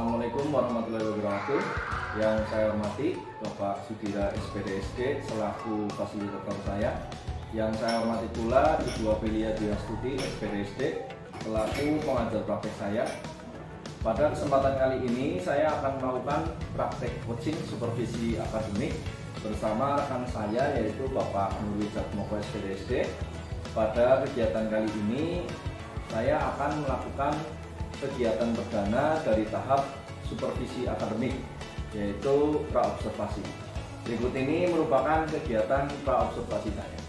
Assalamualaikum warahmatullahi wabarakatuh. Yang saya hormati Bapak Sudira SPDSD selaku fasilitator saya. Yang saya hormati pula Ibu Aprilia Dwi Astuti SPDSD selaku pengajar praktek saya. Pada kesempatan kali ini saya akan melakukan praktek coaching supervisi akademik bersama rekan saya yaitu Bapak Nurwi Jatmoko SPDSD. Pada kegiatan kali ini saya akan melakukan kegiatan perdana dari tahap supervisi akademik, yaitu praobservasi. Berikut ini merupakan kegiatan praobservasi saya.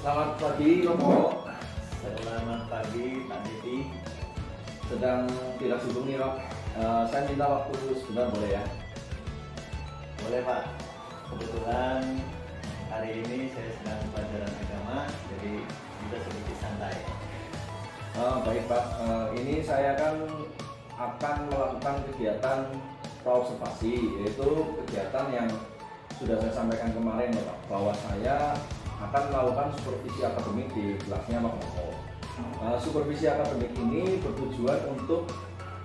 Selamat pagi, Romo. Selamat pagi, Pak Didi. Sedang tidak sibuk nih, Rob. Saya minta waktu sebentar, boleh ya? Boleh, Pak. Kebetulan hari ini saya sedang pelajaran agama, jadi bisa sedikit santai. Baik Pak, ini saya akan melakukan kegiatan praobservasi, yaitu kegiatan yang sudah saya sampaikan kemarin Pak, bahwa saya akan melakukan supervisi akademik di kelasnya Pak Moko. Supervisi akademik ini bertujuan untuk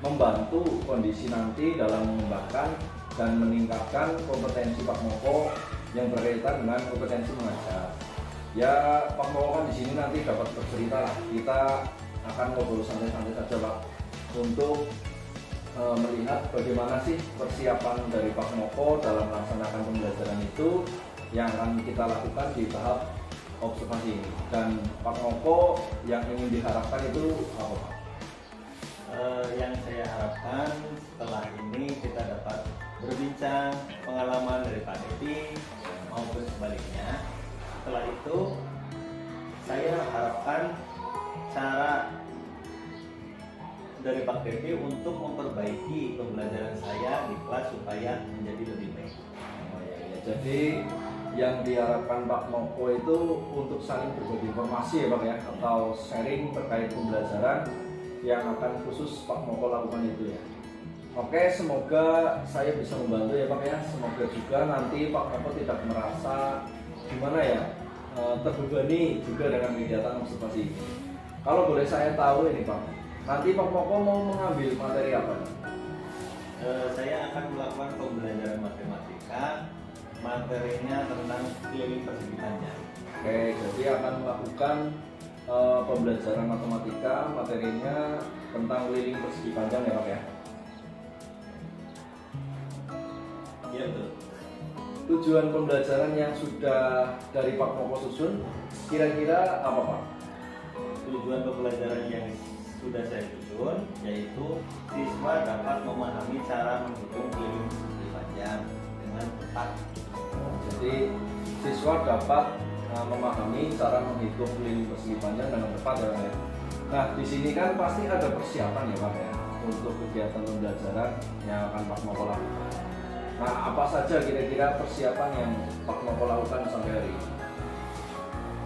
membantu kondisi nanti dalam mengembangkan dan meningkatkan kompetensi Pak Moko yang berkaitan dengan kompetensi mengajar. Ya Pak Moko kan di sini nanti dapat bercerita lah, kita akan ngobrol santai-santai saja Pak untuk melihat bagaimana sih persiapan dari Pak Moko dalam melaksanakan pembelajaran itu yang akan kita lakukan di tahap observasi ini. Dan Pak Moko yang ingin diharapkan itu apa Pak? Yang saya harapkan setelah ini kita dapat berbincang pengalaman dari Pak Didi maupun sebaliknya. Setelah itu saya harapkan cara dari Pak Devi untuk memperbaiki pembelajaran saya di kelas supaya menjadi lebih baik. Jadi yang diharapkan Pak Moko itu untuk saling berbagi informasi ya Pak ya, atau sharing terkait pembelajaran yang akan khusus Pak Moko lakukan itu ya. Oke, semoga saya bisa membantu ya Pak ya. Semoga juga nanti Pak Moko tidak merasa gimana ya, terbebani juga dengan kegiatan observasi ini. Kalau boleh saya tahu ini Pak, nanti Pak Moko mau mengambil materi apa? Saya akan melakukan pembelajaran matematika, materinya tentang keliling persegi panjang. Oke, jadi akan melakukan pembelajaran matematika, materinya tentang keliling persegi panjang ya Pak ya? Iya betul. Tujuan pembelajaran yang sudah dari Pak Moko susun kira-kira apa Pak? Tujuan pembelajaran yang sudah saya susun yaitu siswa dapat memahami cara menghitung keliling persegi panjang dengan tepat. Jadi siswa dapat memahami cara menghitung keliling persegi panjang dengan tepat ya Pak ya. Nah di sini kan pasti ada persiapan ya Pak ya untuk kegiatan pembelajaran yang akan Pak Moko lakukan. Nah apa saja kira-kira persiapan yang Pak Moko lakukan sampai hari ini?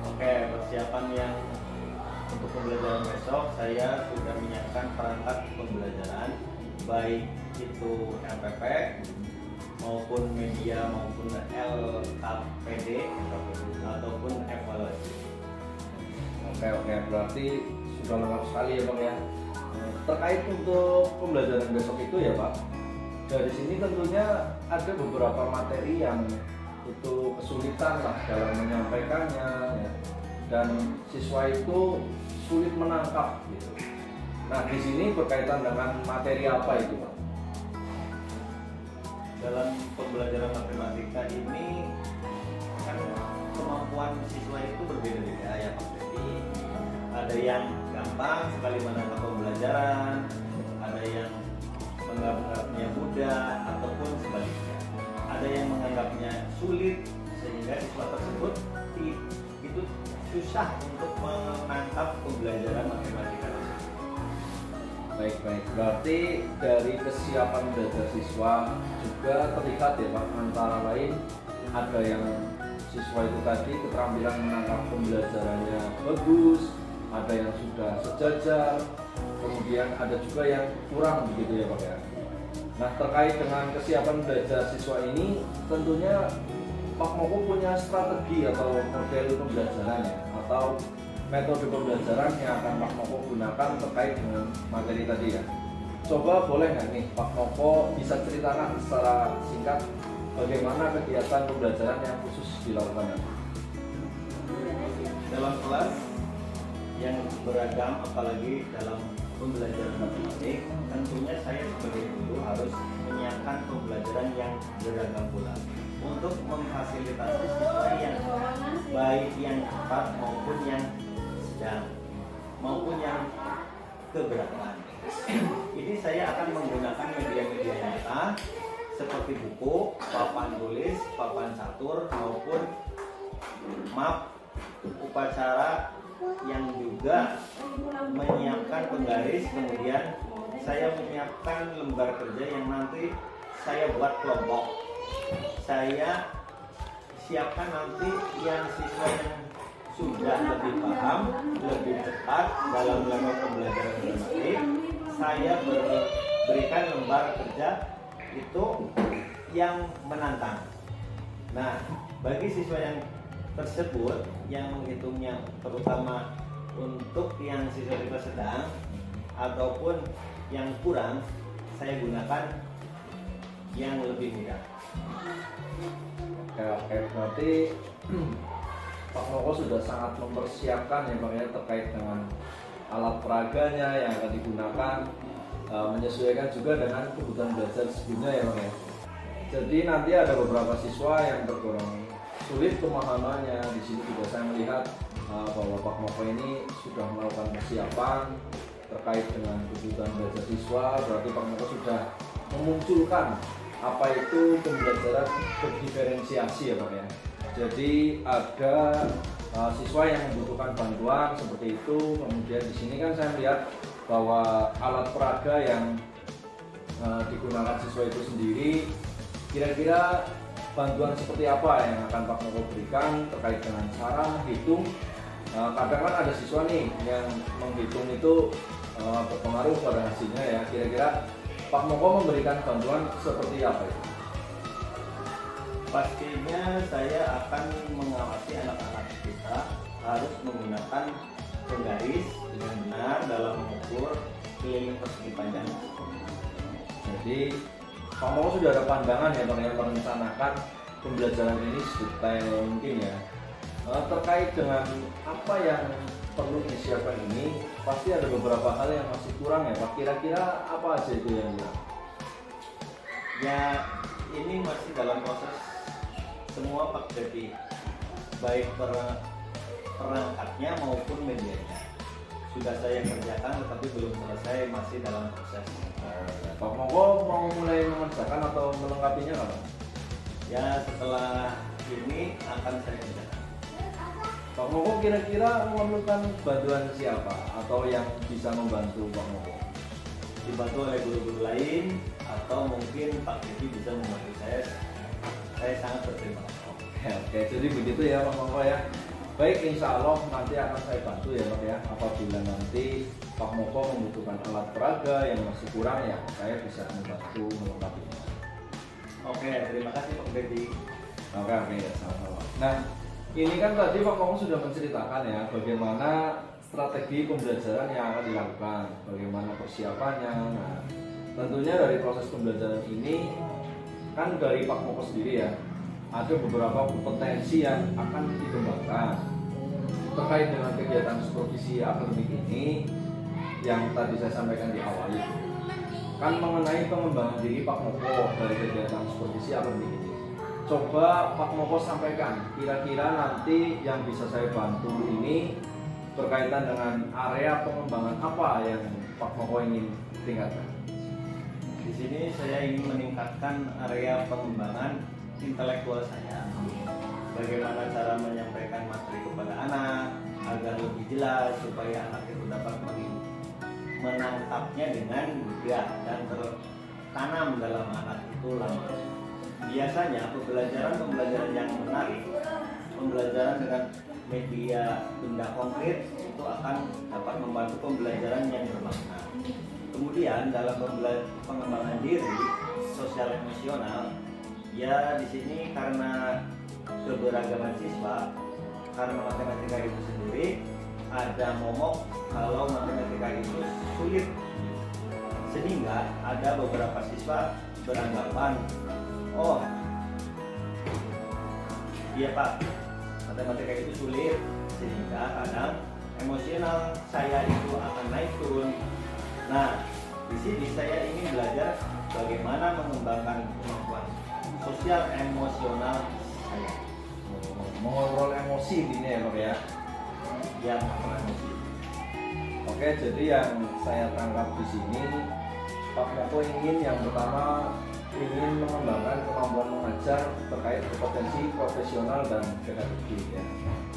Oke, persiapan yang untuk pembelajaran besok saya sudah menyiapkan perangkat pembelajaran baik itu LPP maupun media maupun LKPD ataupun evaluasi. Oke, berarti sudah lengkap sekali ya Pak ya. Terkait untuk pembelajaran besok itu ya Pak, dari sini tentunya ada beberapa materi yang itu kesulitan lah dalam menyampaikannya ya. Dan siswa itu sulit menangkap gitu. Nah di sini berkaitan dengan materi apa itu Pak? Dalam pembelajaran matematika ini kan kemampuan siswa itu berbeda-beda ya Pak. Jadi ada yang gampang sekali menangkap pembelajaran, ada yang menganggapnya mudah ataupun sebaliknya. Ada yang menganggapnya sulit sehingga siswa tersebut itu susah untuk menangkap pembelajaran matematika tersebut. Baik, berarti dari kesiapan belajar siswa juga terlihat ya Pak, antara lain ada yang siswa itu tadi keterampilan menangkap pembelajarannya bagus, ada yang sudah sejajar, kemudian ada juga yang kurang begitu ya Pak ya. Nah terkait dengan kesiapan belajar siswa ini tentunya Pak Moko punya strategi atau model pembelajaran ya, atau metode pembelajaran yang akan Pak Moko gunakan terkait dengan materi tadi ya. coba boleh nggak nih Pak Moko bisa ceritakan secara singkat bagaimana kegiatan pembelajaran yang khusus dilakukan? Dalam kelas yang beragam, apalagi dalam pembelajaran matematik, tentunya saya sebagai guru harus menyiapkan pembelajaran yang beragam pula untuk memfasilitasi siswa yang baik yang cepat maupun yang sedang maupun yang keberatan. Ini saya akan menggunakan media-media nyata seperti buku, papan tulis, papan catur maupun map upacara yang juga menyiapkan penggaris. Kemudian saya menyiapkan lembar kerja yang nanti saya buat kelompok. Saya siapkan nanti yang siswa yang sudah lebih paham, lebih cepat dalam melakukan pembelajaran matematik, saya berikan lembar kerja itu yang menantang. Nah, bagi siswa yang tersebut yang menghitungnya terutama untuk yang siswa-siswa sedang ataupun yang kurang, saya gunakan yang lebih mudah. Oke, berarti Pak Moko sudah sangat mempersiapkan ya Pak ya terkait dengan alat peraganya yang akan digunakan, menyesuaikan juga dengan kebutuhan belajar sebelumnya ya Pak ya. Jadi nanti ada beberapa siswa yang tergolong sulit pemahamannya. Di sini juga saya melihat bahwa Pak Moko ini sudah melakukan persiapan terkait dengan kebutuhan belajar siswa. Berarti Pak Moko sudah memunculkan apa itu pembelajaran berdiferensiasi ya Pak ya. Jadi ada siswa yang membutuhkan bantuan seperti itu. Kemudian di sini kan saya melihat bahwa alat peraga yang digunakan siswa itu sendiri. Kira-kira bantuan seperti apa yang akan Pak Moko berikan terkait dengan cara menghitung? Kadang kan ada siswa nih yang menghitung itu berpengaruh pada hasilnya ya. Kira-kira Pak Moko memberikan bantuan seperti apa itu? Pastinya saya akan mengawasi anak-anak kita harus menggunakan penggaris dengan benar dalam mengukur keliling persegi panjang. Jadi Pak Moko sudah ada pandangan ya Pak yang merencanakan pembelajaran ini sedetail mungkin ya. Terkait dengan apa yang perlu disiapkan ini, pasti ada beberapa hal yang masih kurang ya Pak. Kira-kira apa aja itu yang kurang? Ya, ini masih dalam proses semua Pak Dedi, baik perangkatnya maupun medianya sudah saya kerjakan, tetapi belum selesai, masih dalam proses. Pak Moko mau mulai mengerjakan atau melengkapinya kapan? Ya, setelah ini akan saya kerjakan. Pak Moko kira-kira memerlukan bantuan siapa atau yang bisa membantu Pak Moko? Dibantu oleh guru-guru lain atau mungkin Pak Dedi bisa membantu saya. Saya sangat berterima kasih. Oke, jadi begitu ya Pak Moko ya. Baik, insya Allah nanti akan saya bantu ya Pak ya. Apabila nanti Pak Moko membutuhkan alat peraga yang masih kurang ya, saya bisa membantu melengkapinya. Oke, terima kasih Pak Dedi. Oke, ya sama-sama. Nah, ini kan tadi Pak Moko sudah menceritakan ya bagaimana strategi pembelajaran yang akan dilakukan, bagaimana persiapannya. Nah, tentunya dari proses pembelajaran ini kan dari Pak Moko sendiri ya, ada beberapa kompetensi yang akan dikembangkan terkait dengan kegiatan supervisi akademik ini yang tadi saya sampaikan di awal itu kan mengenai pengembangan diri Pak Moko dari kegiatan supervisi akademik ini. Coba Pak Moko sampaikan kira-kira nanti yang bisa saya bantu ini berkaitan dengan area pengembangan apa yang Pak Moko ingin tingkatkan. Di sini saya ingin meningkatkan area pengembangan intelektual saya. Bagaimana cara menyampaikan materi kepada anak agar lebih jelas supaya anak itu dapat menangkapnya dengan mudah dan tertanam dalam anak itu langsung. Biasanya pembelajaran yang menarik, pembelajaran dengan media benda konkret itu akan dapat membantu pembelajaran yang bermakna. Kemudian dalam pengembangan diri sosial emosional, ya di sini karena keberagaman siswa, karena matematika itu sendiri ada momok kalau matematika itu sulit Sehingga ada beberapa siswa beranggapan, oh iya Pak, matematika itu sulit, sehingga kadang emosional saya itu akan naik turun. Nah, di sini saya ingin belajar bagaimana mengembangkan kemampuan sosial emosional saya. Mengontrol emosi ini ya Pak ya. Ya, mengontrol emosi. Oke, jadi yang saya tangkap di sini Pak Moko ingin yang pertama ingin mengembangkan kemampuan mengajar terkait kompetensi profesional dan pedagogik ya.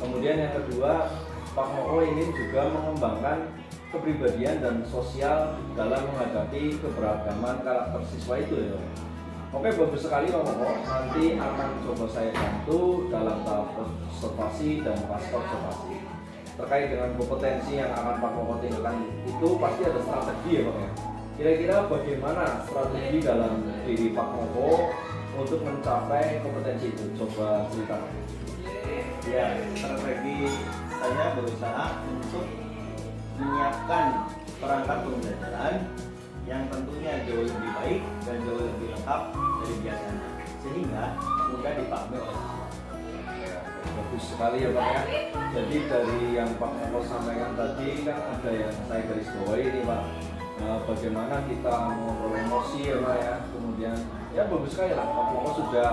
Kemudian yang kedua, Pak Moko ingin juga mengembangkan kepribadian dan sosial dalam menghadapi keberagaman karakter siswa itu ya. Oke, bagus sekali Pak Moko. Nanti akan coba saya bantu dalam tahap observasi dan pasca observasi. Terkait dengan kompetensi yang akan Pak Moko tinggalkan itu pasti ada strategi ya Pak ya. Kira-kira bagaimana strategi dalam diri Pak Moko untuk mencapai kompetensi itu? Coba ceritakan. Ya, strategi saya berusaha untuk menyiapkan perangkat pembelajaran yang tentunya jauh lebih baik dan jauh lebih lengkap dari biasanya, sehingga mudah dipahami oleh siswa. Bagus sekali ya Pak ya. Jadi dari yang Pak Moko sampaikan tadi kan ada yang saya garis bawahi ini Pak. Bagaimana kita mengontrol emosi ya Pak ya. Kemudian ya bagus sekali lah Pak Moko sudah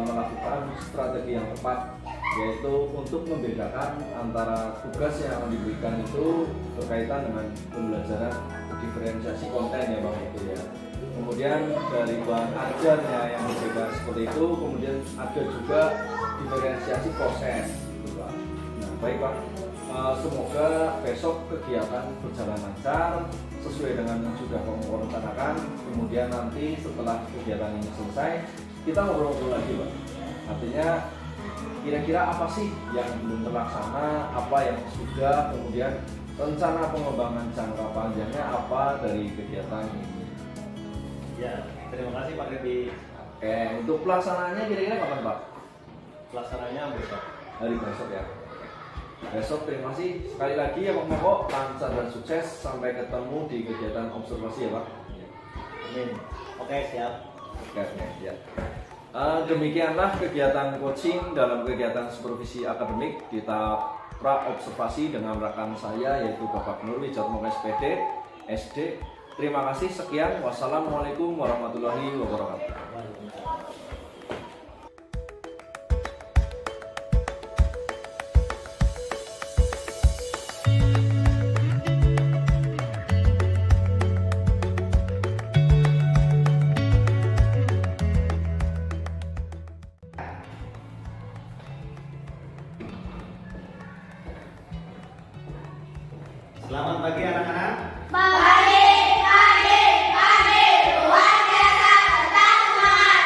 melakukan strategi yang tepat, yaitu untuk membedakan antara tugas yang akan diberikan itu berkaitan dengan pembelajaran diferensiasi konten ya Bang itu ya. Kemudian dari bahan ajarnya yang berbeda seperti itu, kemudian ada juga diferensiasi proses gitu Pak. Nah baik Pak, semoga besok kegiatan berjalan lancar sesuai dengan yang sudah kamu rencanakan. Kemudian nanti setelah kegiatan ini selesai kita ngobrol-ngobrol lagi Pak. Artinya kira-kira apa sih yang belum terlaksana, apa yang sudah, kemudian rencana pengembangan jangka panjangnya apa dari kegiatan ini. Ya, terima kasih Pak Redi. Oke, untuk pelaksanaannya kira-kira kapan Pak? Pelaksananya besok. Hari besok ya. Besok terima kasih sekali lagi ya Pak Moko, lancar dan sukses, sampai ketemu di kegiatan observasi ya Pak. Amin. Oke, siap. Oke, ya. Demikianlah kegiatan coaching dalam kegiatan supervisi akademik di tahap pra observasi dengan rekan saya yaitu Bapak Nur Wijatmoko SPD SD. Terima kasih, sekian. Wassalamualaikum warahmatullahi wabarakatuh. Selamat pagi anak-anak. Pagi, luar biasa, tetap semangat.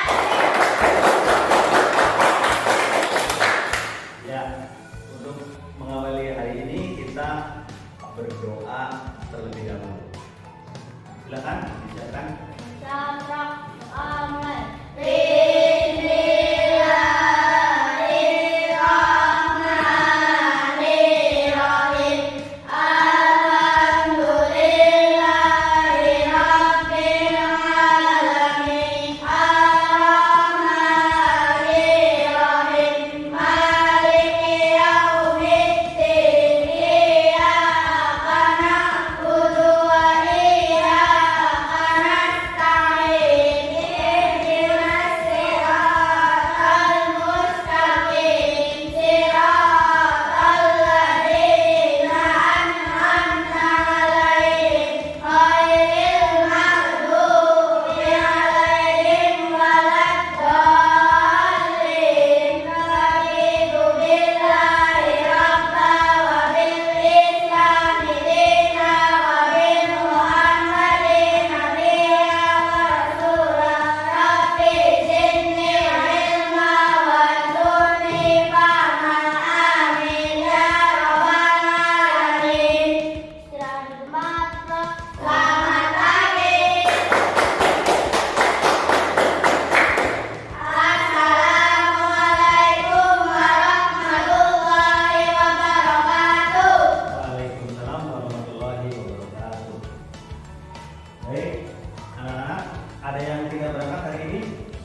Ada yang tidak berangkat hari ini?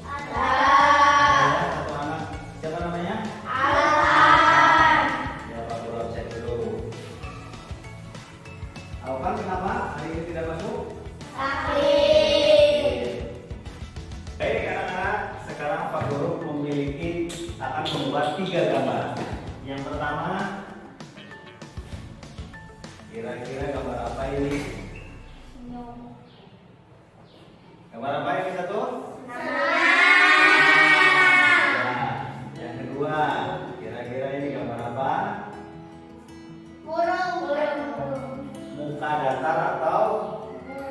Ada. Ada satu anak. Siapa namanya? Alan. Ya, Pak Guru absen dulu. Alvan kenapa hari ini tidak masuk? Sakit. Baik anak-anak, sekarang Pak Guru akan membuat 3 gambar. Yang pertama, kira-kira gambar apa ini? Gambar apa ini satu? Yang kedua, kira-kira ini gambar apa? Burung. Muka datar atau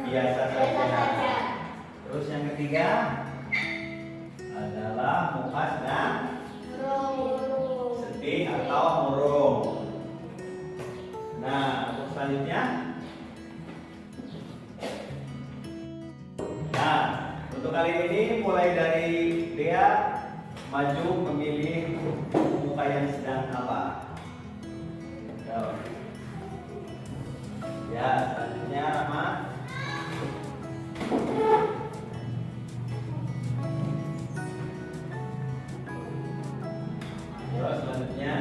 biasa saja? Terus yang ketiga adalah muka sedang sedih atau murung. Nah, untuk selanjutnya, nah untuk kali ini mulai dari Dea maju memilih muka yang sedang apa. Ya, selanjutnya Rama. Terus selanjutnya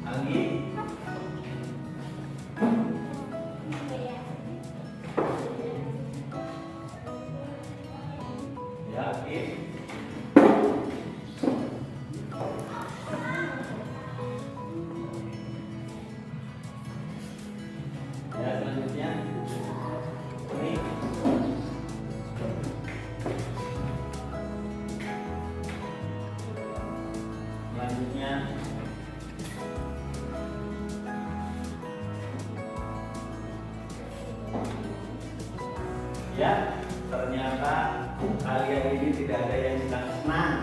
Anggi. Ya, Kim. Ya, selanjutnya ini. Selanjutnya ya, ternyata kalian ini tidak ada yang sedang senang.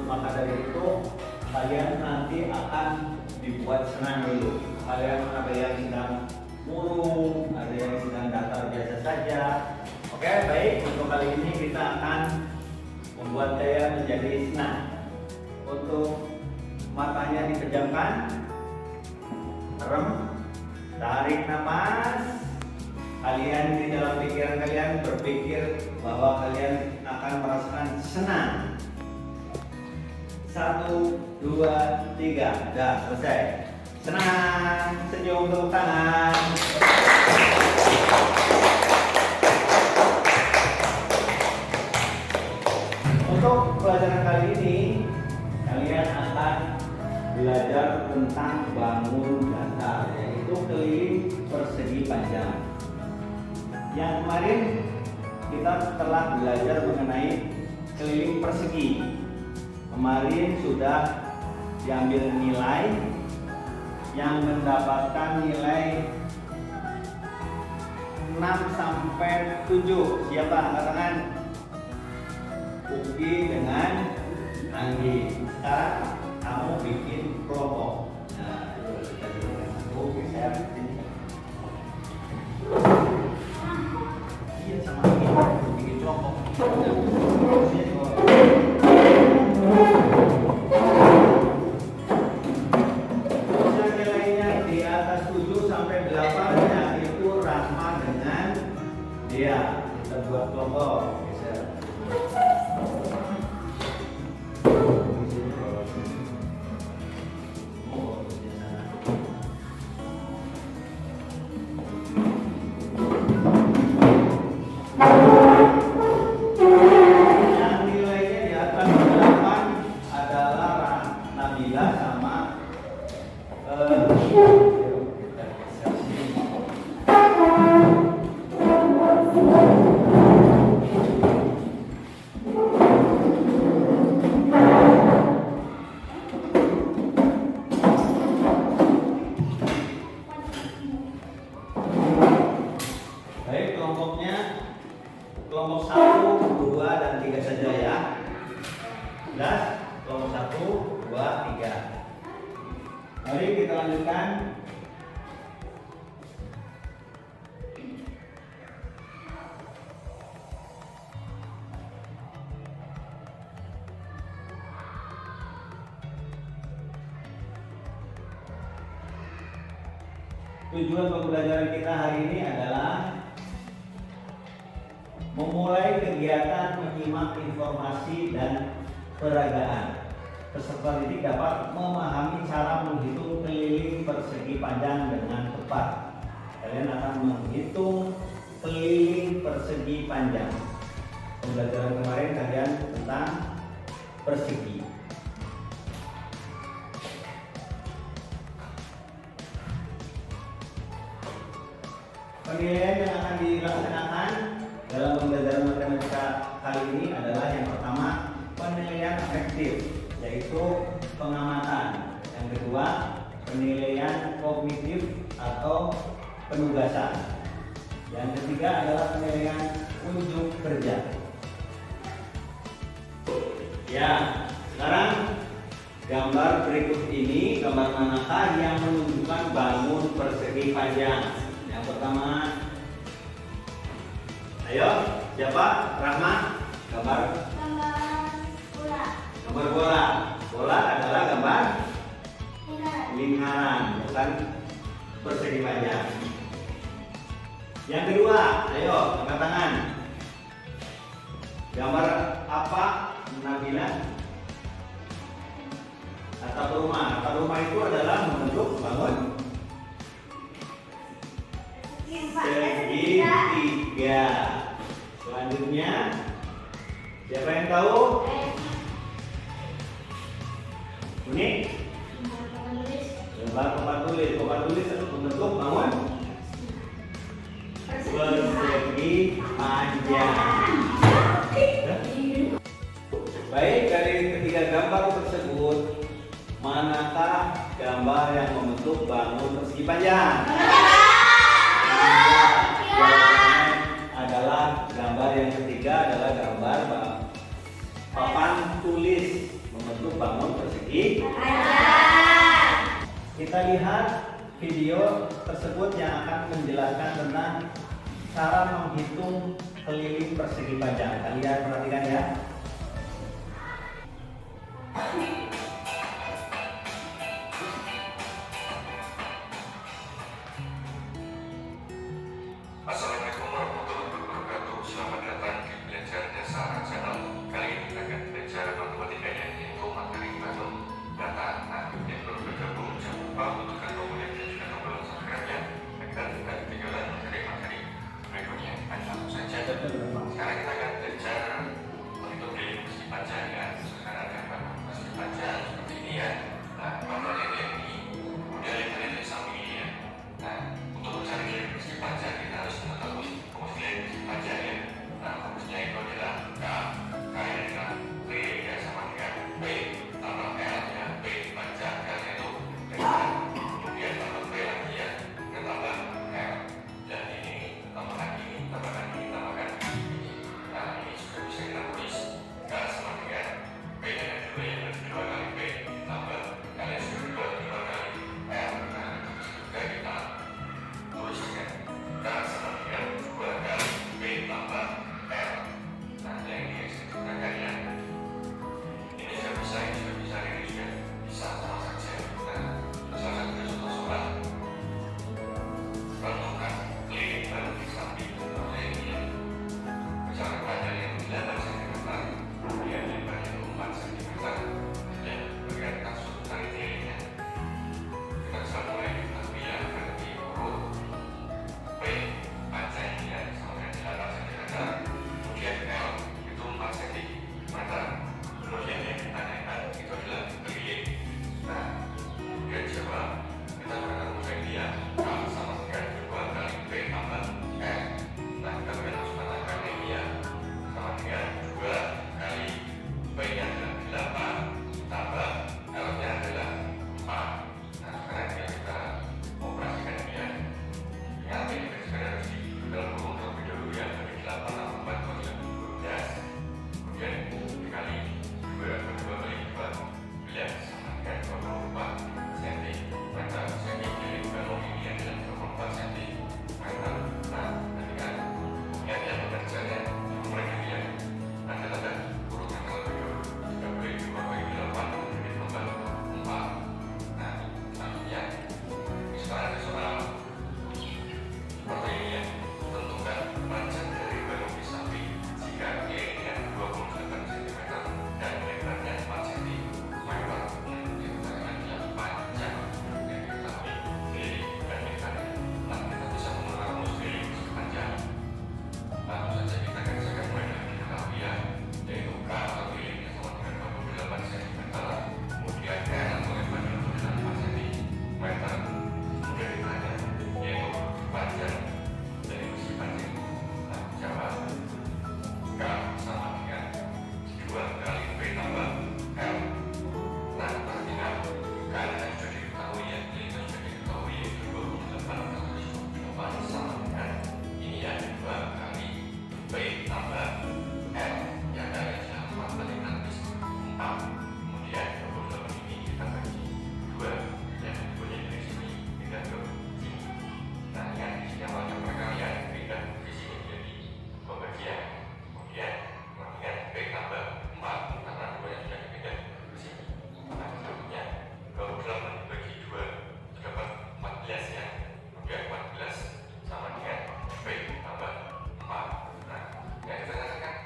Maka dari itu kalian nanti akan dibuat senang dulu. Kalian ada yang sedang murung, ada yang sedang datar biasa saja. Oke, baik. Untuk kali ini kita akan membuat Dea menjadi senang. Untuk matanya dipejamkan, rem, tarik nafas. Kalian di dalam pikiran kalian berpikir bahwa kalian akan merasakan senang. 1, 2, 3, udah selesai. Senang, senyum, tepuk tangan. Untuk pelajaran kali ini, kalian akan belajar tentang bangun datar, yaitu keliling persegi panjang. Yang kemarin kita telah belajar mengenai keliling persegi. Kemarin sudah diambil nilai yang mendapatkan nilai 6 sampai 7. Siapa angkat tangan? Uki dengan Anggi. Sekarang kamu bikin kelompok. Nah, itu kita bikin satu. Saya bikin. Iya, sama Anggi bikin kelompok. Terus nilainya di atas 7 sampai 8 yaitu Rahma dengan Dea. Kita buat kelompok. Yang nilainya di atas 8 adalah Nabila sama baik, kelompoknya kelompok 1, 2, dan 3 saja ya. Jelas? Kelompok 1, 2, 3. Mari kita lanjutkan. Tujuan pembelajaran kita hari ini adalah memulai kegiatan menyimak informasi dan peragaan. Peserta didik dapat memahami cara menghitung keliling persegi panjang dengan tepat. Kalian akan menghitung keliling persegi panjang. Pembelajaran kemarin kalian tentang persegi. Penilaian yang akan dilaksanakan dalam pembelajaran matematika kali ini adalah yang pertama, penilaian efektif, yaitu pengamatan. Yang kedua, penilaian kognitif atau penugasan. Yang ketiga adalah penilaian unjuk kerja. Ya, sekarang gambar berikut ini, gambar manakah yang menunjukkan bangun persegi panjang? Yang pertama, ayo, siapa? Rahma, gambar bola, gambar bola. Bola adalah gambar lingkaran, bukan persegi panjang. Yang kedua, ayo angkat tangan. Gambar apa, Nabila? Atap rumah. Atap rumah itu adalah membentuk bangun segitiga. Selanjutnya, siapa yang tahu? Ini lembar papan tulis. Papan tulis itu membentuk bangun persegi panjang. Baik, dari ketiga gambar tersebut, manakah gambar yang membentuk bangun persegi panjang? Jawabannya adalah gambar yang ketiga adalah gambar papan tulis membentuk bangun persegi panjang. Kita lihat video tersebut yang akan menjelaskan tentang cara menghitung keliling persegi panjang. Kalian perhatikan ya. Assalamualaikum warahmatullahi wabarakatuh. Selamat datang di Belajar Dasar Channel. Kali ini kita akan belajar matematika yaitu materi baru data. Nah, yang baru bergabung jangan lupa untuk tombol like dan juga tombol subscribe-nya agar tidak ketinggalan materi-materi berikutnya. Langsung saja. Sekarang kita akan belajar menghitung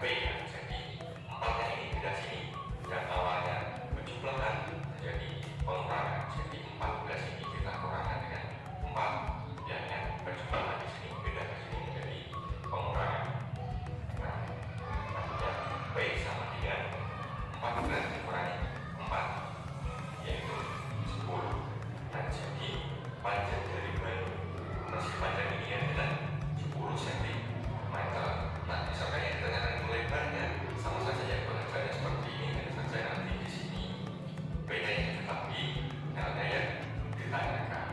P ya. Jadi empatnya ini beda sini. Yang awalnya penjumlahan menjadi pengurangan. Jadi 14 ini kita kurangkan dengan 4. Ya, yang penjumlahan di sini beda di sini menjadi pengurangan. Nah, maksudnya P sama dengan 14 dikurangi 4, yaitu 10. Nah, jadi panjang dari persegi panjang ini adalah 10 cm. Nah, misalkan yang ditanyakan lebarnya sama saja yang pengajarnya seperti ini, hanya saja nanti di sini bedanya tetapi L-nya yang ditanyakan.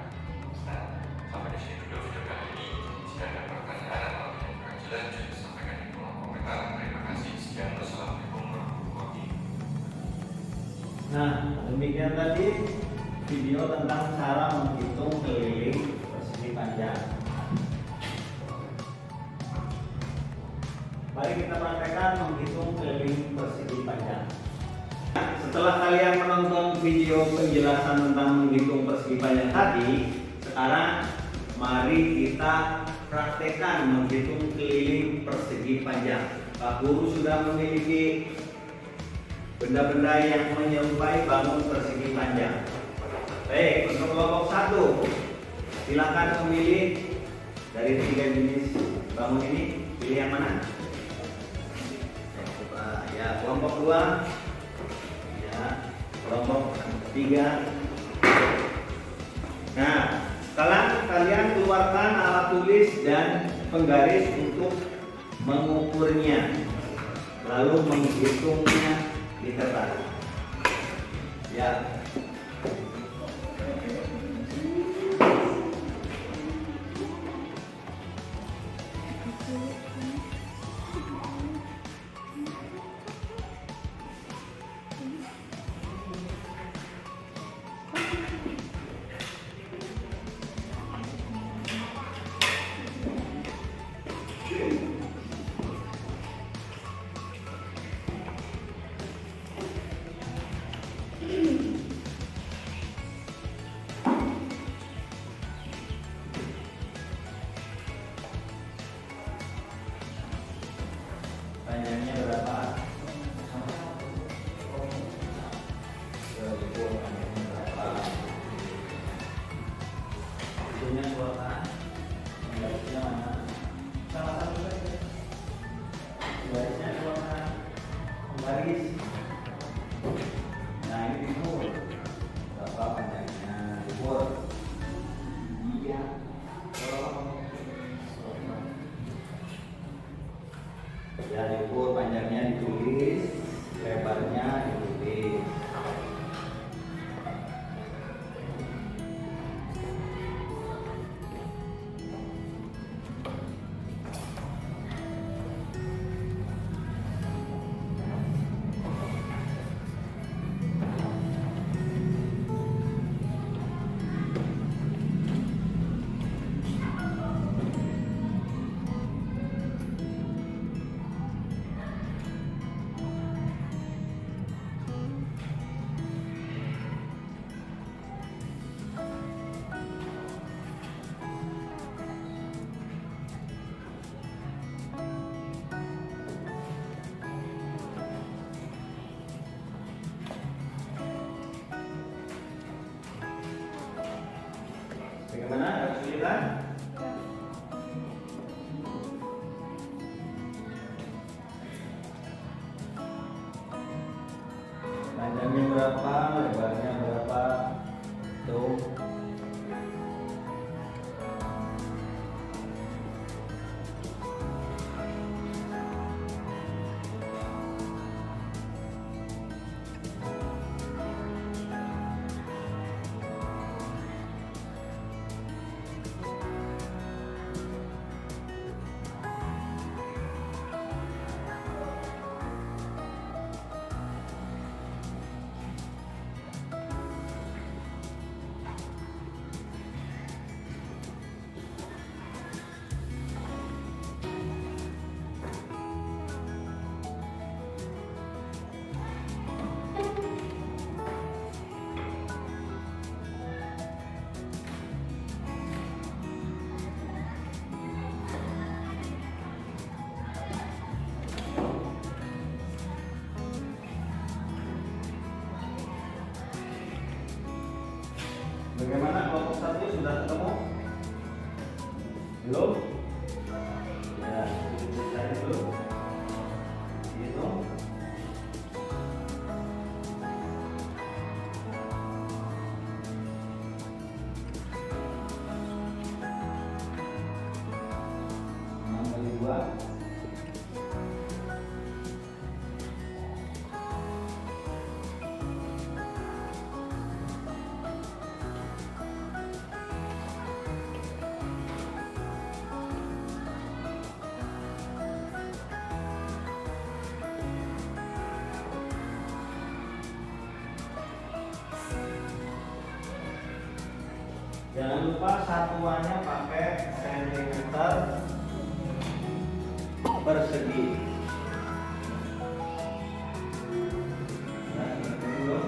Nah, sampai di sini dulu video kali ini. Jika ada pertanyaan atau yang kurang jelas, bisa sampaikan di kolom komentar. Terima kasih. Sekian. Wassalamualaikum warahmatullahi wabarakatuh. Nah, demikian tadi video tentang cara menghitung keliling persegi panjang. Mari kita praktekkan menghitung keliling persegi panjang. Setelah kalian menonton video penjelasan tentang menghitung persegi panjang tadi, sekarang mari kita praktekkan menghitung keliling persegi panjang. Pak Guru sudah memiliki benda-benda yang menyerupai bangun persegi panjang. Baik, untuk kelompok 1, silakan memilih dari 3 jenis bangun ini, pilih yang mana? Ya, kelompok 2, ya, kelompok 3. Nah, sekarang kalian keluarkan alat tulis dan penggaris untuk mengukurnya, lalu menghitungnya di kertas. Ya. Panjangnya berapa? Itunya berapa? Garisnya mana? Salah satu saja. Garisnya berapa? Garis. Nah, ini diukur. Berapa panjangnya? Diukur. Iya. Ya, diukur, panjangnya ditulis, lebarnya ditulis. Bagaimana? Ada kesulitan? Panjangnya berapa? Lebarnya berapa? Tuh. sudah ketemu? Belum? Ya, kita cari dulu. Gitu. Kali 2. Jangan lupa satuannya pakai sentimeter persegi. Nah, ini dulu.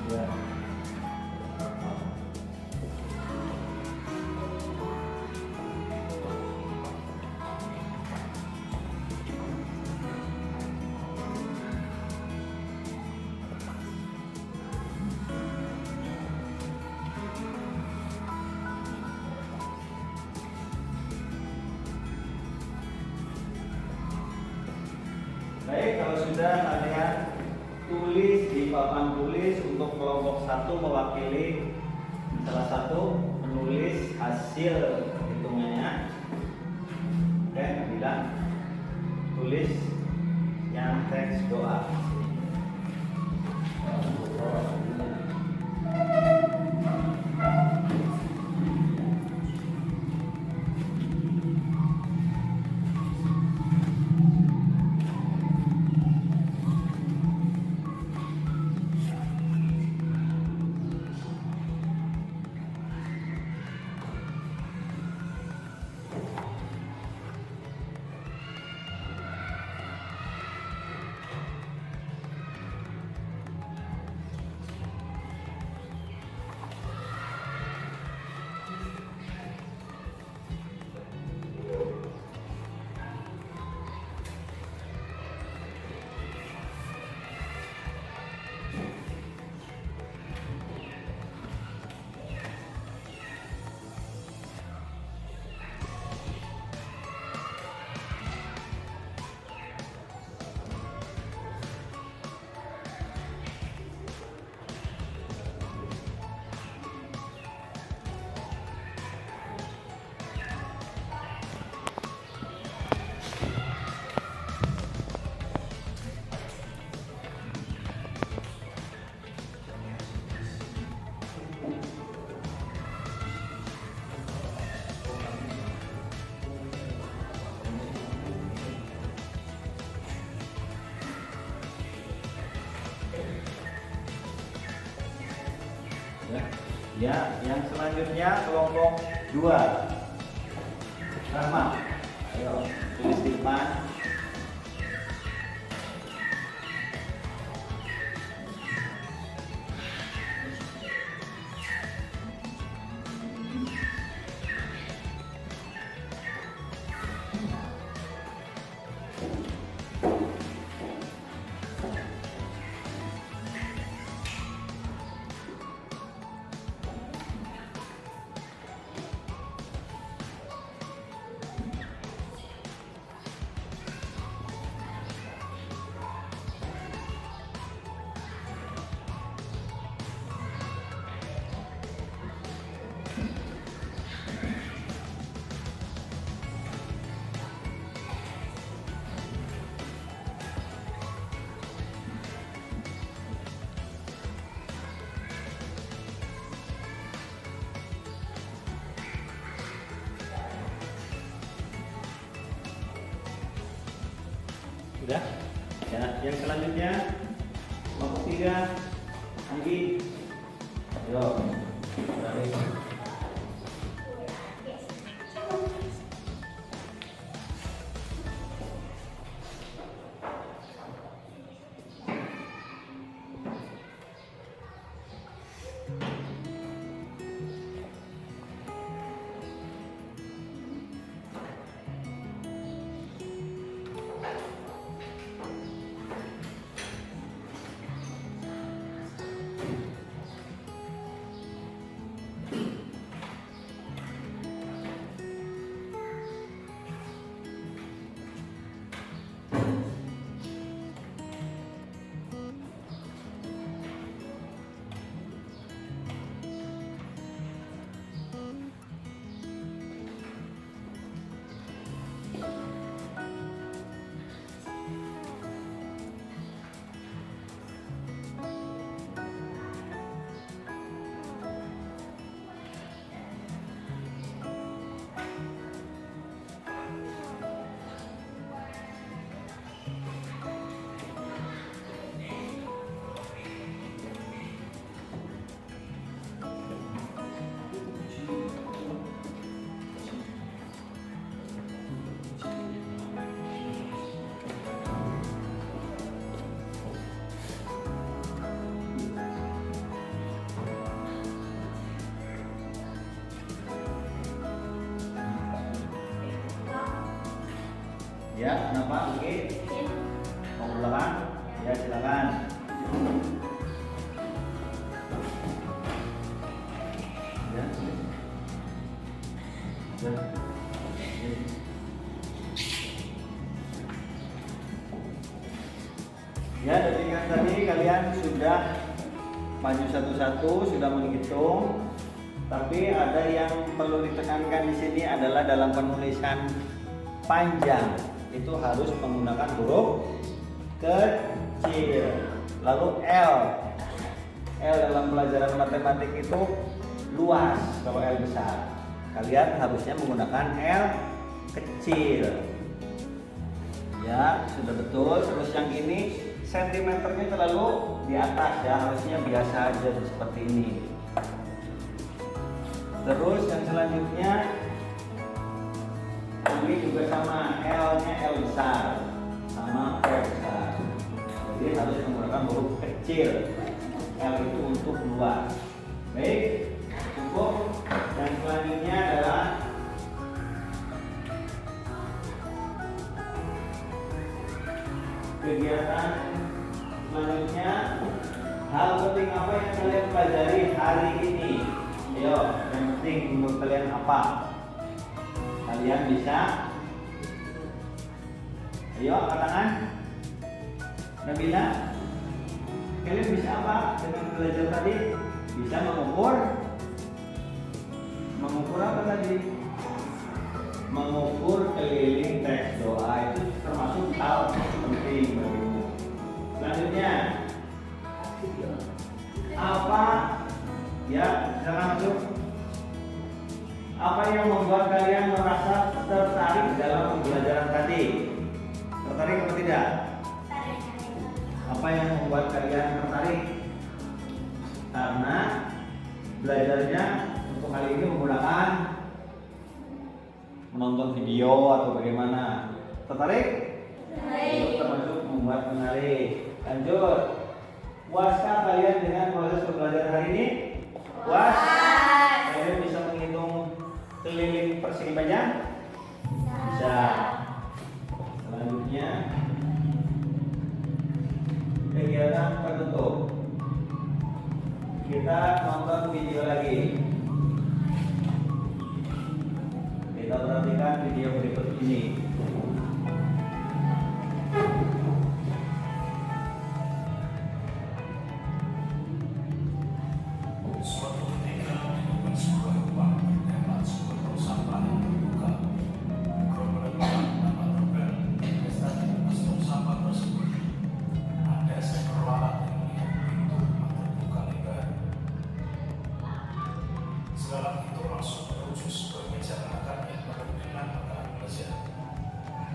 Ya. Baik, kalau sudah kalian tulis di papan tulis untuk kelompok 1 mewakili salah satu menulis hasil hitungannya. Oke, Nabila tulis yang teks doa. Ya, yang selanjutnya kelompok 2. Rahma, ayo tulis di depan. Sudah? Ya, yang selanjutnya kelompok 3 Anggi. Ayo. apa? Oke. Mau ke belakang? Ya silakan. Ya. Ya. Ya, dari yang tadi kalian sudah maju satu-satu, sudah menghitung. Tapi ada yang perlu ditekankan di sini adalah dalam penulisan panjang itu harus menggunakan huruf kecil. Lalu L dalam pelajaran matematik itu luas. Kalau L besar, kalian harusnya menggunakan L kecil. Ya, sudah betul. Terus yang ini sentimeternya terlalu di atas ya, harusnya biasa aja seperti ini. Terus yang selanjutnya ini juga sama, L-nya L besar sama P besar. Jadi harus menggunakan huruf kecil. L itu untuk luas. Baik, cukup. Yang selanjutnya adalah kegiatan selanjutnya. Hal penting apa yang kalian pelajari hari ini? Ayo, yang penting menurut kalian apa? Kalian bisa? Ayo, angkat tangan. Nabila, kalian bisa apa dengan belajar tadi? Bisa mengukur? Mengukur apa tadi? Mengukur keliling teks doa, itu termasuk hal penting bagimu. Selanjutnya, apa? Ya, silakan masuk. Apa yang membuat kalian merasa tertarik dalam pembelajaran tadi? Tertarik atau tidak? Apa yang membuat kalian tertarik? Karena belajarnya untuk kali ini menggunakan menonton video atau bagaimana? Tertarik? Itu termasuk membuat menarik. Lanjut. Puaskah kalian dengan proses pembelajaran hari ini? Puas? Kalian bisa menghitung keliling persegi panjang? Bisa. Selanjutnya kegiatan tertutup. Kita nonton video lagi. Kita perhatikan video berikut ini. Suatu ketika menemukan sebuah rumah bertema sumber tong sampah yang terbuka. Gerombolan orang bernama Robert berpesta di atas tong sampah tersebut. Ada seekor lalat yang melihat pintu rumah terbuka lebar. Si lalat itu langsung menuju sebuah meja makan yang penuh dengan makanan lezat.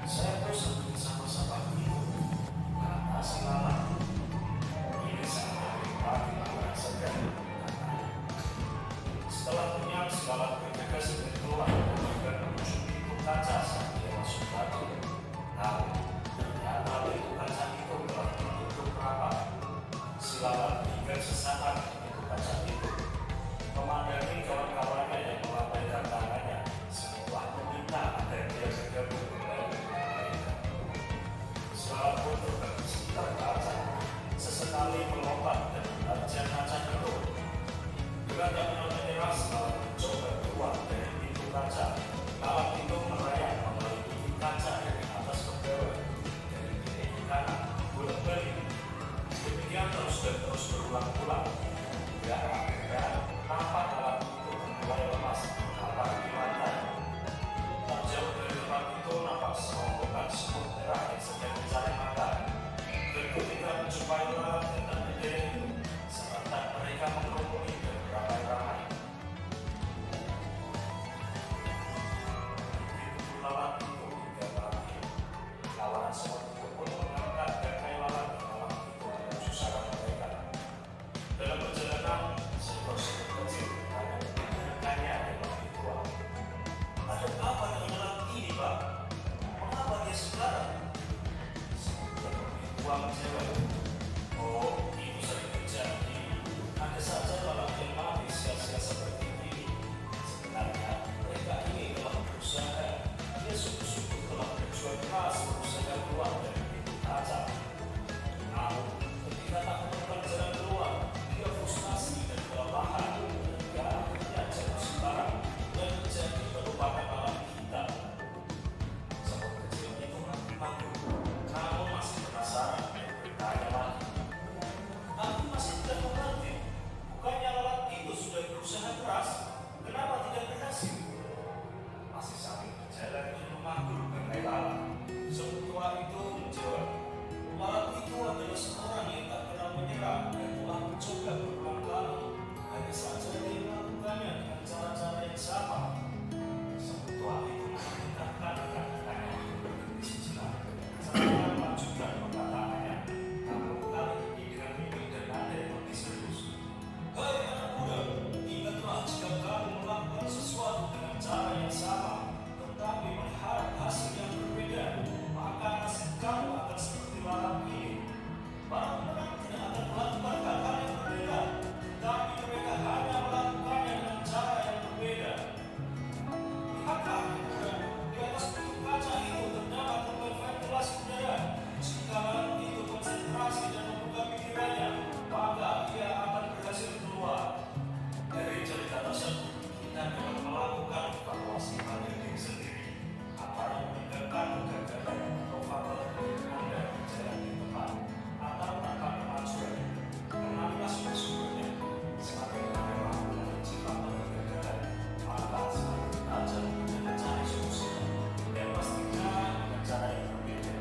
Saya bosan bersama sampah itu, kata si lalat. Ini saatnya menikmati makanan segar. Setelah kenyang, si lalat bergegas dari keluar dan menuju pintu kaca saat dia masuk lagi. Namun, ternyata pintu kaca itu telah ditutup rapat. Si lalat meninggal sesaat di pintu kaca itu. Memandangi kawan-kawannya yang melambaikan tangannya, seolah meminta agar dia bergabung kembali dengan mereka. Si lalat pun terus di sekitar kaca, sesekali melompat dan menerjang kaca itu. Dengan tak menyerah, lalat mencoba keluar dari pintu kaca. Lalat itu merayap melalui pintu kaca dari atas ke bawah, dari kiri ke kanan, bolak-balik. Demikian terus dan terus berulang-ulang. Hingga akhirnya tampak lalat itu mulai lemas mengapar di lantai. Tak jauh dari tempat itu nampak serombongan semut merah yang sedang mencari makan. Dan ketika menjumpai lalat yang tak berdaya itu, serentak mereka mengerumuni dan beramai-ramai. Begitu lalat itu hingga berakhir. Kawanan semut itu pun mengangkat bangkai lalat ke malam itu menuju sarang mereka. Dalam perjalanan, seekor semut kecil bertanya kepada rekannya yang lebih tua. Ada apa dengan lalat ini, Pak? Mengapa dia sekarang? Semut yang lebih tua menjawab, oh, itu sering terjadi. Ada saja lalat yang mati sia-sia seperti ini. Sebenarnya mereka ini telah berusaha. Dia sungguh-sungguh telah berjuang keras berusaha keluar dari pintu kaca. Namun, ketika tak menemukan jalan keluar, dia frustasi dan kelelahan hingga akhirnya jatuh sembarang dan menjadi merupakan malam hitam. Sobat kecil itu malu, namun masih penasaran dan bertanya lagi. Aku masih tidak mengerti. Bukannya lalat itu sudah berusaha keras, kenapa tidak berhasil? Masih sambil berjalan dan memanggul bangkai lalat. Sang tua itu menjawab, lalat itu adalah seorang yang tak pernah menyerah dan telah mencoba berulang kali. Hanya saja dia melakukannya dengan cara-cara yang sama. Sang tua itu mengangkat kata-katanya bergeris jelas. Sambil melanjutkan perkataannya, namun kali ini dengan mimik dan nada yang lebih serius. Hai anak muda, ingatlah jika kamu melakukan sesuatu dengan cara yang sama, tetapi melihat hasil yang berbeda, maka nasib kamu akan seperti lalat ini. Para pemenang tidak akan melakukan hal yang berbeda, tetapi mereka hanya melakukannya dengan cara yang berbeda. Lihatlah, muda, di atas pintu kaca itu terdapat lembar ventilasi udara. Jika lalat itu konsentrasi dan membuka pikirannya, maka ia akan berhasil keluar. Dari cerita tersebut, kita dapat melakukan evaluasi pada diri sendiri. Apa yang meninggalkan kegagalan atau faktor yang Anda berjalan di tempat atau tanpa kemajuan. Kenalilah sumber-sumbernya. Semakin Anda mampu mengunci faktor kegagalan, maka semakin tajam Anda mencari solusinya. Dan pastikan dengan cara yang berbeda.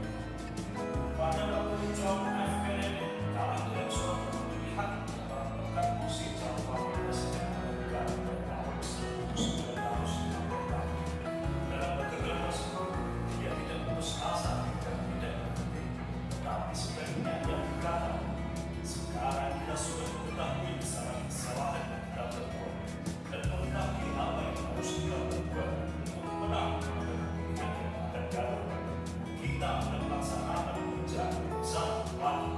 Pada waktu John F. Kennedy kalah dengan suatu pemilihan menemukan kursi calon wakil presiden Amerika pada tahun 1958. Dalam kegagalan tersebut, dia tidak putus asa dan tidak berhenti. Tetapi sebaliknya dia berkata, sekarang kita sudah mengetahui kesalahan yang kita berbuat dan mengetahui apa yang harus kita berbuat untuk menang pada pemilihan yang akan datang. Kita akan melaksanakan kerja satu lagi.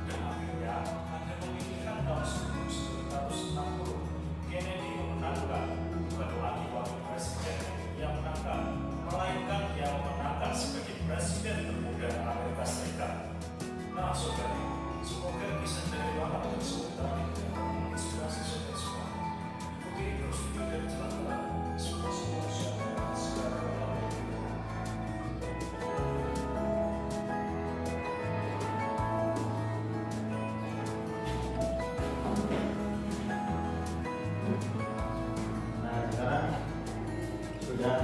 Dan akhirnya pada pemilihan tahun 1960, Kennedy memenangkan, bukan lagi wakil presiden yang menangkan, melainkan yang memenangkan sebagai presiden termuda Amerika Serikat. Nah, saudari, semoga kisah dari lalat tersebut tadi menginspirasi saudara semua. Ikuti terus video dari Jalan. Semua sekarang Nah, sekarang sudah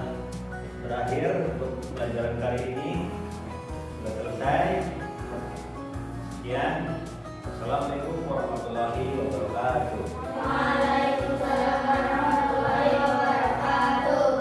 berakhir untuk pelajaran kali ini. Sudah selesai. Sekian. Assalamualaikum warahmatullahi wabarakatuh. Waalaikumsalam warahmatullahi wabarakatuh.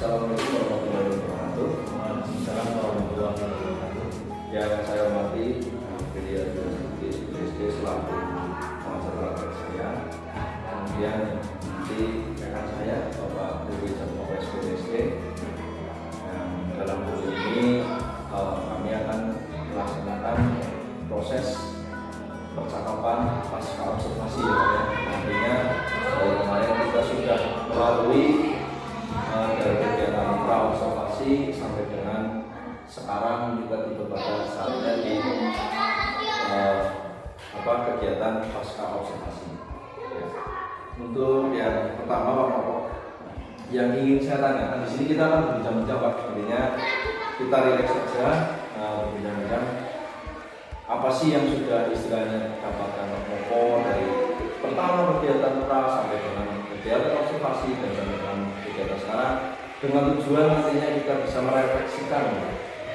Assalamualaikum warahmatullahi wabarakatuh. Waalaikumsalam warahmatullahi wabarakatuh. Yang saya hormati beliau di SD selaku pengajar olahraga saya. Kemudian nanti rekan saya Bapak Dewi Jatmoko SPDSD. Dalam buku ini kami akan melaksanakan proses percakapan pasca observasi ya Pak ya. Nantinya dari kemarin kita sudah melalui dari kegiatan pra-observasi sampai dengan sekarang kita tiba pada saatnya di kegiatan pasca observasi. Ya. Untuk yang pertama Bapak, yang ingin saya tanyakan di sini kita akan berbincang-bincang Pak. Intinya kita rileks saja, berbincang-bincang apa sih yang sudah istilahnya dapatkan Bapak dari pertama kegiatan pra sampai dengan kegiatan observasi dan sampai dengan kegiatan sekarang, dengan tujuan nantinya kita bisa merefleksikan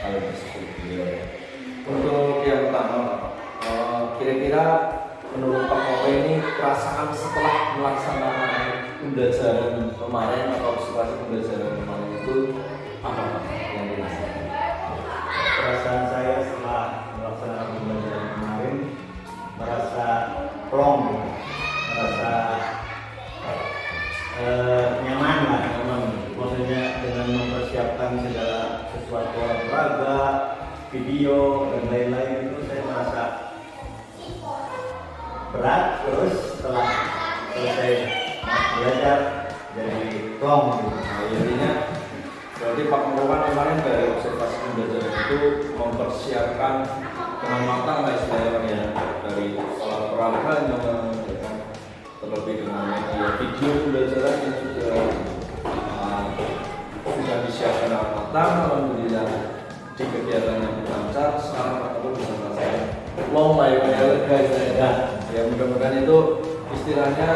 hal tersebut. Untuk yang pertama, kira-kira menurut Pak Kope ini perasaan setelah melaksanakan pembelajaran kemarin atau observasi pembelajaran kemarin itu apa Pak yang dirasakan? Perasaan saya setelah melaksanakan pembelajaran kemarin merasa plong, merasa nyaman lah, maksudnya dengan mempersiapkan suatu olahraga, video dan lain-lain itu saya merasa berat. Terus setelah selesai belajar jadi plong gitu. Nah, intinya berarti Pak Mengkokan kemarin dari observasi pembelajaran itu mempersiapkan dengan matang lah istilahnya ya, dari olahraganya, ya kan, terlebih dengan media video pembelajaran yang sudah disiapkan dengan matang. Alhamdulillah di kegiatan yang lancar, sekarang Pak Mengkokan bisa merasakan long lah ya guys ya, mudah-mudahan itu istilahnya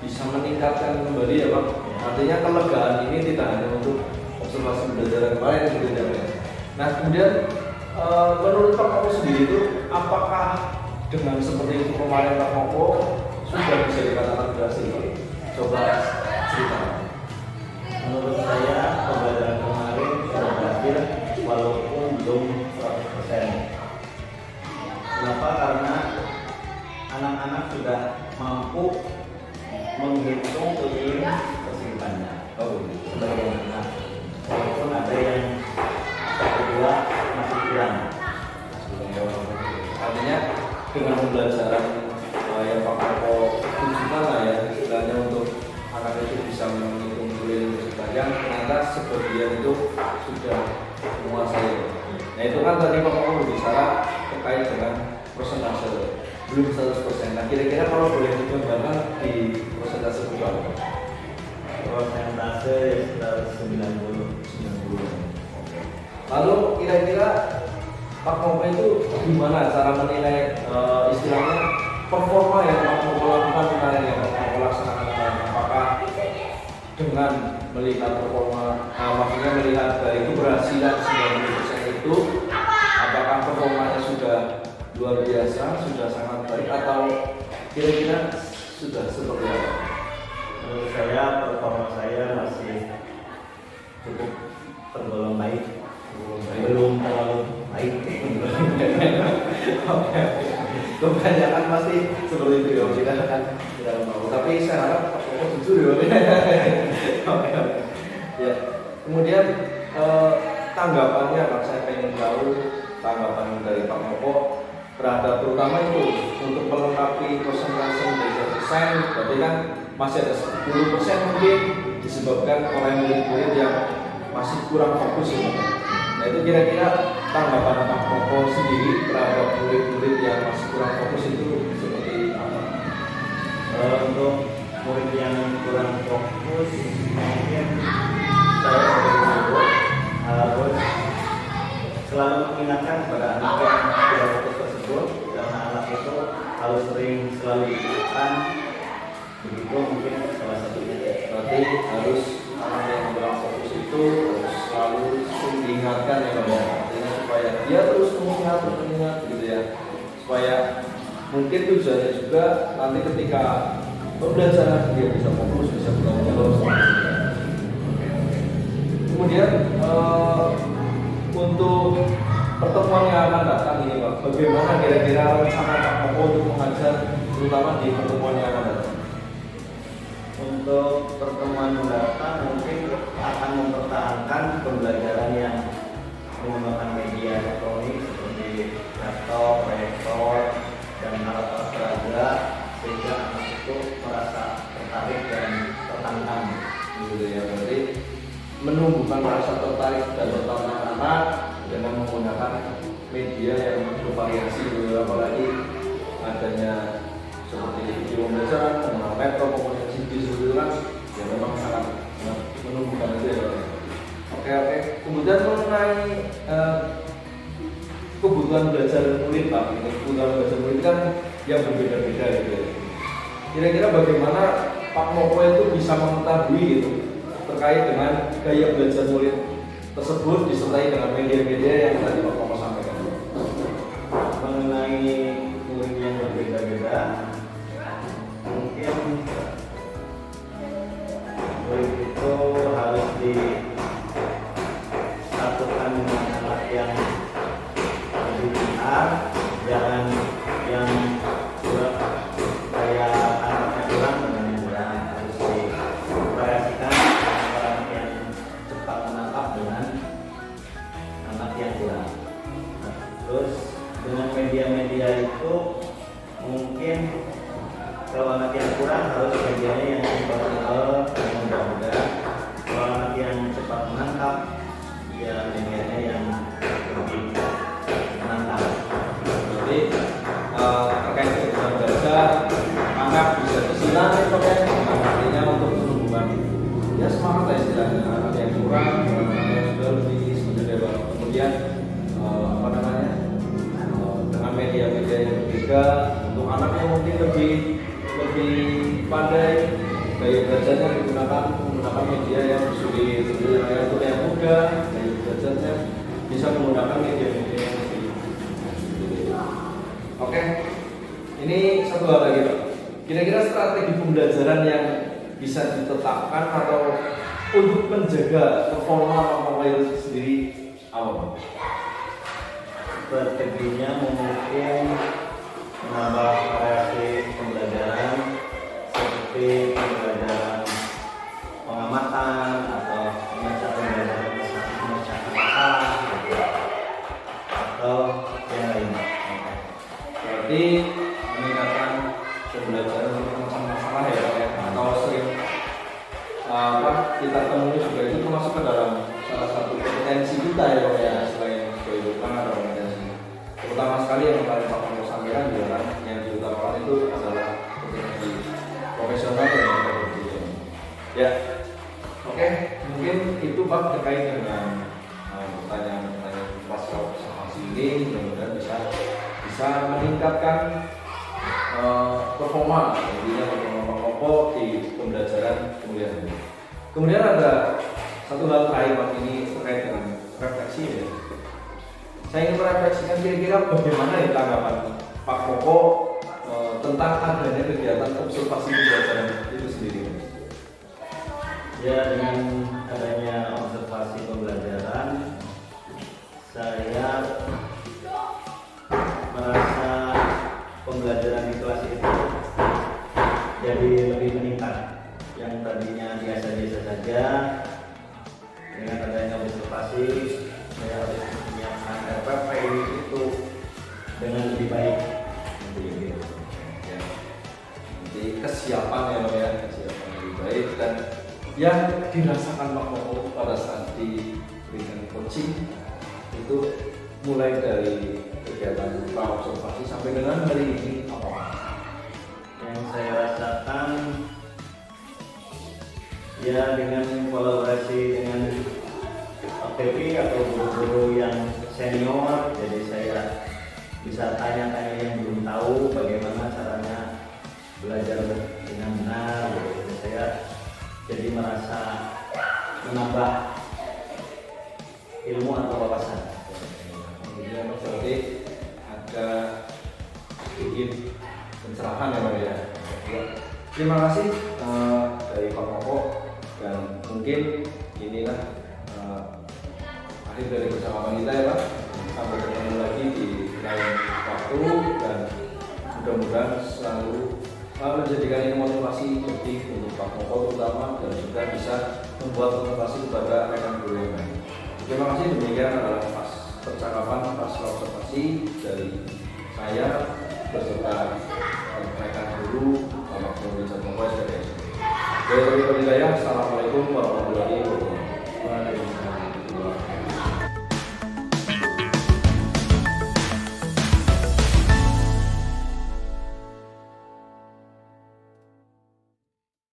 bisa meningkatkan kembali ya Pak. Artinya kelegaan ini tidak hanya untuk observasi pembelajaran kemarin gitu ya. Nah kemudian menurut Pak Moko sendiri itu apakah dengan seperti itu kemarin Pak Moko sudah bisa dikatakan berhasil? Coba cerita. Menurut saya pembelajaran kemarin sudah berhasil walaupun belum 100%. Kenapa? Karena anak-anak sudah mampu menghitung puing kesimpannya. Sebagaimana walaupun ada yang satu dua masih kurang. Artinya dengan pembelajaran yang Pak Moko tunjukkan lah ya, istilahnya untuk anak itu bisa menghitung puing sepanjang, ternyata sebagian itu sudah menguasai. Nah itu kan tadi Pak Moko berbicara terkait dengan persentase belum 100%. Nah kira-kira kalau boleh dikembangkan di persentase berapa? Persentase sekitar 90. Lalu kira-kira Pak Moko itu gimana cara menilai istilahnya performa yang Pak Moko lakukan kemarin yang Pak Moko laksanakan kemarin? Apakah dengan melihat performa, maksudnya melihat dari keberhasilan 90% itu, apakah performanya sudah luar biasa, sudah sangat baik, atau kira-kira sudah seperti apa? Menurut saya performa saya masih cukup tergolong baik, belum terlalu baik. Oke. Kebanyakan pasti seperti itu ya, kita akan tidak mau. Tapi saya harap Pak Moko jujur ya. Oke. Ya. Kemudian tanggapannya Pak, saya ingin tahu tanggapan dari Pak Moko terhadap terutama itu untuk melengkapi persentase dari desain. Berarti kan masih ada 10% mungkin disebabkan oleh murid-murid yang masih kurang fokus ya. Nah itu kira-kira tanggapan Pak Moko sendiri terhadap murid-murid yang masih kurang fokus itu seperti apa? Untuk murid yang kurang fokus, mungkin saya sebagai guru harus selalu mengingatkan kepada anak yang tidak fokus tersebut, karena anak itu harus sering selalu diingatkan. Begitu mungkin salah satunya. Berarti harus anak yang kurang fokus itu harus selalu diingatkan ya Pak, artinya supaya dia terus mengingat gitu ya, supaya mungkin tujuannya juga nanti ketika pembelajaran dia bisa fokus, bisa betul-betul. Kemudian untuk pertemuan yang akan datang ini Pak, bagaimana kira-kira rencana Pak Moko untuk mengajar terutama di pertemuan yang akan datang? Untuk pertemuan mendatang mungkin akan mempertahankan pembelajaran yang menggunakan media elektronik seperti laptop, proyektor, dan alat-alat peraga, sehingga anak itu merasa tertarik dan tertantang. Gitu ya, berarti menumbuhkan rasa tertarik dan tertantang anak dengan menggunakan media yang bervariasi, apalagi adanya seperti video pembelajaran, menggunakan laptop, menggunakan CD itu kan ya memang sangat menumbuhkan itu ya. Oke. Kemudian mengenai kebutuhan belajar murid Pak, kebutuhan belajar murid kan yang berbeda-beda gitu. Kira-kira bagaimana Pak Moko itu bisa mengetahui gitu terkait dengan gaya belajar murid tersebut disertai dengan media-media yang tadi Pak Moko sampaikan? Mengenai murid yang berbeda-beda, mungkin murid itu harus disatukan dengan anak yang lebih pintar, jangan yang kurang kayak anaknya kurang dengan yang kurang, harus divariasikan anak yang cepat menangkap dengan mungkin kalau anak yang kurang harus bagiannya yang simpel-simpel yang mudah-mudah. Kalau anak yang cepat menangkap, ya bagiannya yang lebih menantang. Jadi terkait dengan belajar, anak bisa disilang artinya untuk tumbuhan ya semangat lah istilahnya. Anak yang kurang, anak yang sudah lebih dewasa. Kemudian apa namanya dengan media-media yang berbeda untuk anak yang mungkin lebih pandai gaya belajarnya menggunakan media yang sulit, untuk yang muda gaya belajarnya bisa menggunakan media-media yang sulit. Oke, ini satu hal lagi Pak. Kira-kira strategi pembelajaran yang bisa ditetapkan atau untuk menjaga performa pemain sendiri apa Pak? Strateginya mungkin menambah variasi pembelajaran seperti pembelajaran pengamatan atau pembelajaran masalah atau yang lainnya. Berarti meningkatkan pembelajaran tentang masalah ya Pak ya, atau sering kita temui juga itu termasuk ke dalam salah satu kompetensi kita ya Pak ya, selain kehidupan atau kompetensi terutama sekali yang paling Pak mau sampaikan juga yang diutamakan itu adalah kompetensi profesional yang kita berpikir ya. Oke, mungkin itu Pak terkait dengan pertanyaan-pertanyaan pasca observasi ini, mudah-mudahan bisa meningkatkan performa, intinya performa pokok di pembelajaran kemudian. Kemudian ada satu hal terakhir Pak, ini terkait dengan refleksi ya. Saya ingin merefleksikan kira-kira bagaimana ya tanggapan Pak Koko tentang adanya kegiatan observasi pembelajaran itu sendiri. Ya, dengan adanya observasi pembelajaran, saya merasa pembelajaran di kelas itu jadi lebih meningkat. Yang tadinya biasa-biasa saja, dengan adanya observasi, saya harus menyiapkan RPP itu dengan lebih baik. Jadi kesiapan ya Pak ya, kesiapan lebih baik dan yang dirasakan Pak Koko pada saat diberikan coaching itu mulai dari kegiatan praobservasi sampai dengan hari ini apa? Yang saya rasakan ya dengan kolaborasi dengan APP atau guru-guru yang senior, jadi saya bisa tanya-tanya yang belum tahu bagaimana caranya belajar dengan benar. Jadi saya jadi merasa menambah ilmu atau wawasan. Kemudian berarti ada sedikit pencerahan ya Pak ya. Terima kasih dari Pak Koko dan mungkin inilah akhir dari percakapan kita ya Pak. Sampai ketemu lagi di lain waktu dan mudah-mudahan selalu menjadikan ini motivasi lebih untuk Pak Koko terutama dan juga bisa membuat motivasi kepada rekan guru yang lain. Terima kasih, demikian adalah percakapan pas observasi dari saya beserta rekan guru Bapak Guru Richard Mokos dari SD. Dari Assalamualaikum warahmatullahi wabarakatuh.